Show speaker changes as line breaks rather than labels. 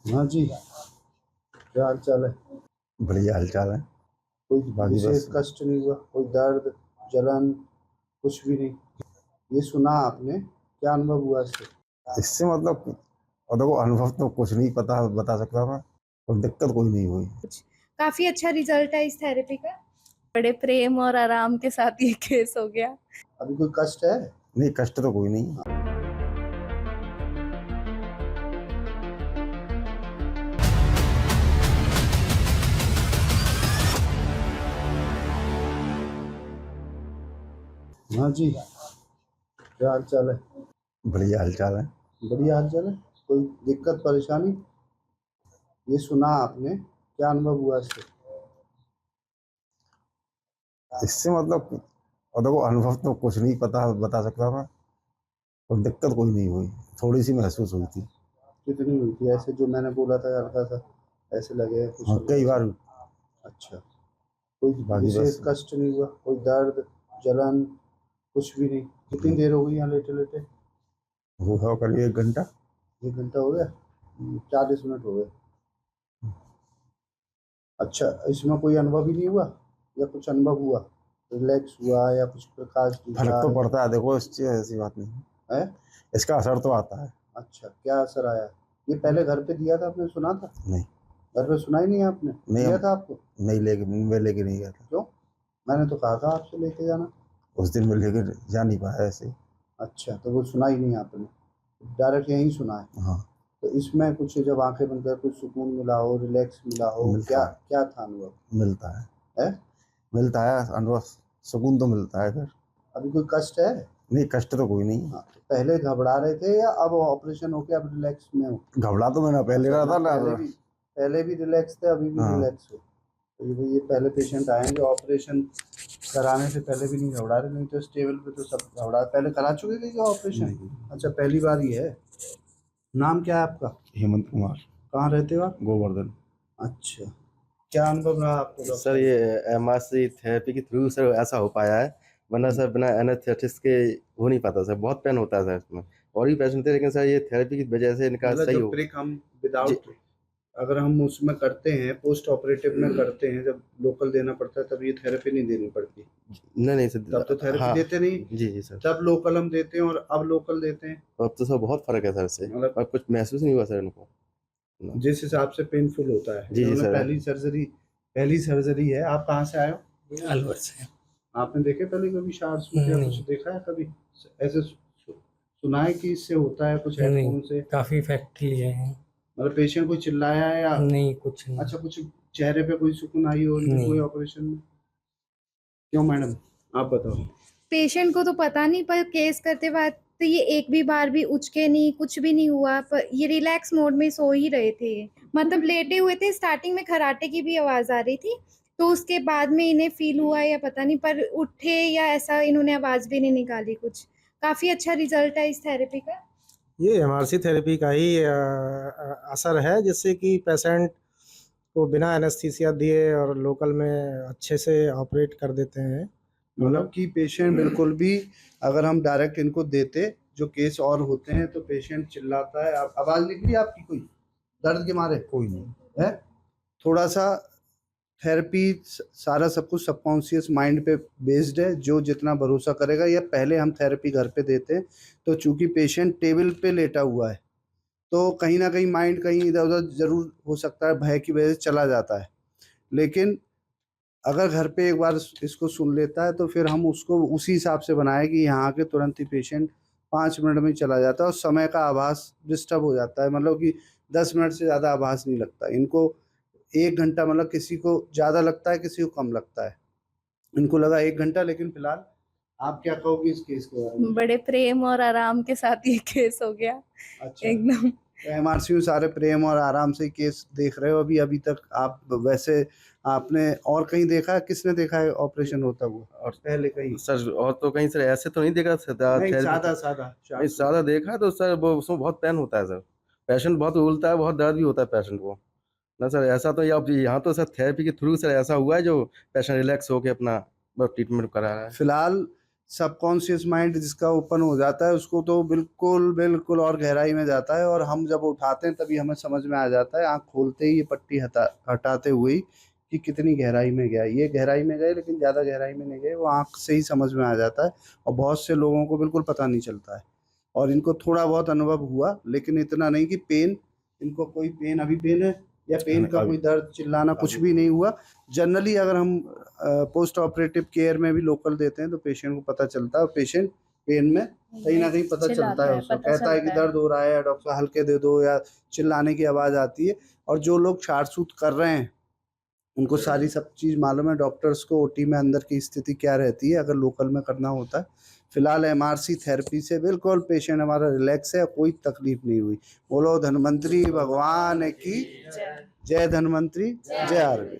हाँ जी, क्या हाल चाल है?
बढ़िया हाल चाल है।
कोई
बाकी
विशेष
बस
कष्ट नहीं हुआ? कोई दर्द, जलन, कुछ भी नहीं? ये सुना आपने, क्या अनुभव हुआ इससे?
इससे मतलब और देखो अनुभव तो कुछ नहीं पता बता सकता मैं, और दिक्कत कोई नहीं हुई।
काफी अच्छा रिजल्ट है इस थेरेपी का। बड़े प्रेम और आराम के साथ ये केस हो गया।
अभी कोई कष्ट है?
नहीं, कष्ट तो कोई नहीं।
हाँ जी, क्या हाल चाल है?
बढ़िया हाल चाल है।
बढ़िया हाल चाल है। कोई दिक्कत परेशानी? ये सुना आपने, क्या अनुभव हुआ इससे?
इससे मतलब और देखो अनुभव तो कुछ नहीं पता बता सकता मैं, और दिक्कत कोई नहीं हुई। थोड़ी सी महसूस हुई थी।
कितनी हुई थी? ऐसे जो मैंने बोला था हल्का सा ऐसे लगे कुछ
हाँ,
हल्का
कई
सा?
बार।
अच्छा, कोई
बाकी
विशेष
बस
कष्ट नहीं हुआ? कोई दर्द, जलन, कुछ भी नहीं? कितनी देर हो गई यहाँ लेटे लेटे?
हुआ करीब 1 घंटा।
1 घंटा हो गया? 40 मिनट हो गए। अच्छा, इसमें कोई अनुभव ही नहीं हुआ या कुछ अनुभव हुआ? रिलैक्स हुआ या कुछ प्रकाश
फर्क
दिखा
तो पड़ता है, देखो इस चीज ऐसी बात नहीं है।
है?
इसका असर तो आता है।
अच्छा, क्या असर आया? ये पहले घर पे दिया था आपने, सुना था?
नहीं।
घर पे सुना ही नहीं आपने?
नहीं,
दिया
हम
था आपको?
नहीं लेके मैं लेके नहीं गया था।
क्यों? मैंने तो कहा था आपसे लेके जाना।
उस दिन मैं लेके जा नहीं पाया ऐसे।
अच्छा, तो वो सुना ही नहीं आपने, डायरेक्ट यहीं सुना है?
हाँ,
तो इसमें कुछ जब आंखें बंद कर कुछ सुकून मिला हो, रिलैक्स मिला हो,
मिलता
क्या
है।
क्या था अनुभव?
मिलता है।
है?
मिलता है अनुभव। सुकून तो मिलता है फिर।
अभी कोई कष्ट है?
नहीं, कष्ट तो कोई नहीं।
हाँ, तो पहले घबरा रहे थे या अब ऑपरेशन होके अब रिलैक्स में हो?
घबरा तो मैंने पहले
अच्छा,
रहा था
मतलब
ना।
पहले भी रिलैक्स थे, अभी भी
हाँ।
रिलैक्स हो? तो ये पहले पेशेंट आए हैं जो ऑपरेशन कराने से पहले भी नहीं घबरा रहे, नहीं तो स्टेबल पे तो सब घबरा। पहले करा चुके थे क्या ऑपरेशन?
नहीं।
अच्छा, पहली बार ही है। नाम क्या है आपका?
हेमंत कुमार।
कहाँ रहते हो आप?
गोवर्धन।
अच्छा, क्या अनुभव रहा आपको
सर
डॉक्टर?
ये एमआरसी थेरेपी के थ्रू सर ऐसा हो पाया है, वरना सर बिना एनेस्थेटिक्स के हो नहीं पाता सर। बहुत पेन होता है सर इसमें। और भी पेशेंट थे, लेकिन सर ये थेरेपी की वजह से इनका
मतलब
सही
जो
हो।
ब्रेक हम
जी।
विदाउट, अगर हम उसमें करते हैं पोस्ट ऑपरेटिव में करते हैं, जब लोकल देना पड़ता है तब ये थेरेपी नहीं देनी पड़ती?
नहीं नहीं
तब तो
सर।
थेरेपी
हाँ।
देते नहीं,
जी जी सर।
तब लोकल हम देते हैं और अब लोकल देते हैं।
अब तो सर बहुत फर्क है सर से,
मतलब
और कुछ महसूस नहीं हुआ सर इनको।
जिस हिसाब से पेनफुल होता है,
जी जी
इन्होंने
सर।
पहली सर्जरी है। आप कहाँ से आए हो?
अलवर से।
आपने देखे पहले कभी शार्ट्स में या कुछ
नहीं।
देखा है कभी? ऐसे सुना है कि इससे होता है कुछ हेडफोन
नहीं,
से?
काफी इफेक्ट लिए हैं।
मतलब पेशेंट कोई चिल्लाया है या?
नहीं, कुछ नहीं।
अच्छा, कुछ चेहरे पे कोई सुकून आई हो इनके कोई
नहीं।
ऑपरेशन में? क्यों मैडम, आप बताओ।
पेशेंट को तो पता नहीं, पर केस करते वक्त तो ये एक भी बार भी उचके नहीं, कुछ भी नहीं हुआ। पर ये रिलैक्स मोड में सो ही रहे थे। मतलब लेटे हुए थे। स्टार्टिंग में खराटे की भी आवाज आ रही थी, तो उसके बाद में इन्हें फील हुआ या पता नहीं, पर उठे या ऐसा इन्होंने आवाज भी नहीं निकाली कुछ। काफी अच्छा रिजल्ट है इस थेरेपी का।
ये एमआरसी थेरेपी का ही असर है, जिससे कि पेशेंट को बिना एनेस्थीसिया दिए और लोकल में अच्छे से ऑपरेट कर देते हैं।
मतलब कि पेशेंट बिल्कुल भी, अगर हम डायरेक्ट इनको देते जो केस और होते हैं तो पेशेंट चिल्लाता है। आवाज निकली आपकी कोई दर्द के मारे?
कोई नहीं
है। थोड़ा सा थेरेपी सारा सब कुछ सबकॉन्शियस माइंड पे बेस्ड है, जो जितना भरोसा करेगा। या पहले हम थेरेपी घर पे देते हैं तो चूंकि पेशेंट टेबल पे लेटा हुआ है तो कहीं ना कहीं माइंड कहीं इधर उधर जरूर हो सकता है, भय की वजह से चला जाता है। लेकिन अगर घर पे एक बार इसको सुन लेता है तो फिर हम उसको उसी हिसाब से बनाए कि यहाँ के तुरंत ही पेशेंट 5 मिनट में चला जाता है और समय का आभास डिस्टर्ब हो जाता है। मतलब कि 10 मिनट से ज़्यादा आभास नहीं लगता इनको। 1 घंटा, मतलब किसी को ज़्यादा लगता है, किसी को कम लगता है। इनको लगा 1 घंटा। लेकिन फिलहाल आप क्या कहोगे इस केस के बारे में?
बड़े प्रेम और आराम के साथ ये केस हो गया।
अच्छा,
एकदम।
तो एमआरसी में सारे प्रेम और आराम से केस देख रहे हो अभी तक आप? वैसे आपने और कहीं देखा है? किसने देखा है ऑपरेशन होता हुआ
और
पहले कहीं?
सर और तो कहीं सर ऐसे तो नहीं देखा सर
नहीं,
थेरेपी।
सादा
नहीं, सादा देखा तो सर वो उसमें बहुत पेन होता है सर। पेशेंट बहुत उलता है, बहुत दर्द भी होता है पेशेंट को। ना सर ऐसा तो अब यहाँ तो सर थेरेपी के थ्रू सर ऐसा हुआ है जो पेशेंट रिलैक्स होके अपना ट्रीटमेंट करा रहा है।
फिलहाल सबकॉन्शियस माइंड जिसका ओपन हो जाता है उसको तो बिल्कुल बिल्कुल और गहराई में जाता है, और हम जब उठाते हैं तभी हमें समझ में आ जाता है, आँख खोलते ही ये पट्टी हटाते हुए ही, कि कितनी गहराई में गया। ये गहराई में गए लेकिन ज़्यादा गहराई में नहीं गए, वो आँख से ही समझ में आ जाता है। और बहुत से लोगों को बिल्कुल पता नहीं चलता है, और इनको थोड़ा बहुत अनुभव हुआ लेकिन इतना नहीं कि पेन, इनको कोई पेन, अभी पेन है या पेन का कोई दर्द, चिल्लाना कुछ भी नहीं हुआ। जनरली अगर हम पोस्ट ऑपरेटिव केयर में भी लोकल देते हैं तो पेशेंट को पता चलता है, और पेशेंट पेन में कहीं ना कहीं पता चलता है, उसको कहता है कि दर्द हो रहा है, डॉक्टर साहब हल्के दे दो, या चिल्लाने की आवाज़ आती है। और जो लोग छाड़-छूत कर रहे हैं उनको सारी सब चीज़ मालूम है, डॉक्टर्स को ओटी में अंदर की स्थिति क्या रहती है अगर लोकल में करना होता है। फिलहाल एमआरसी थेरेपी से बिल्कुल पेशेंट हमारा रिलैक्स है, कोई तकलीफ नहीं हुई। बोलो धन्वंतरी भगवान की जय, धन्वंतरी जय आयुर्वेद।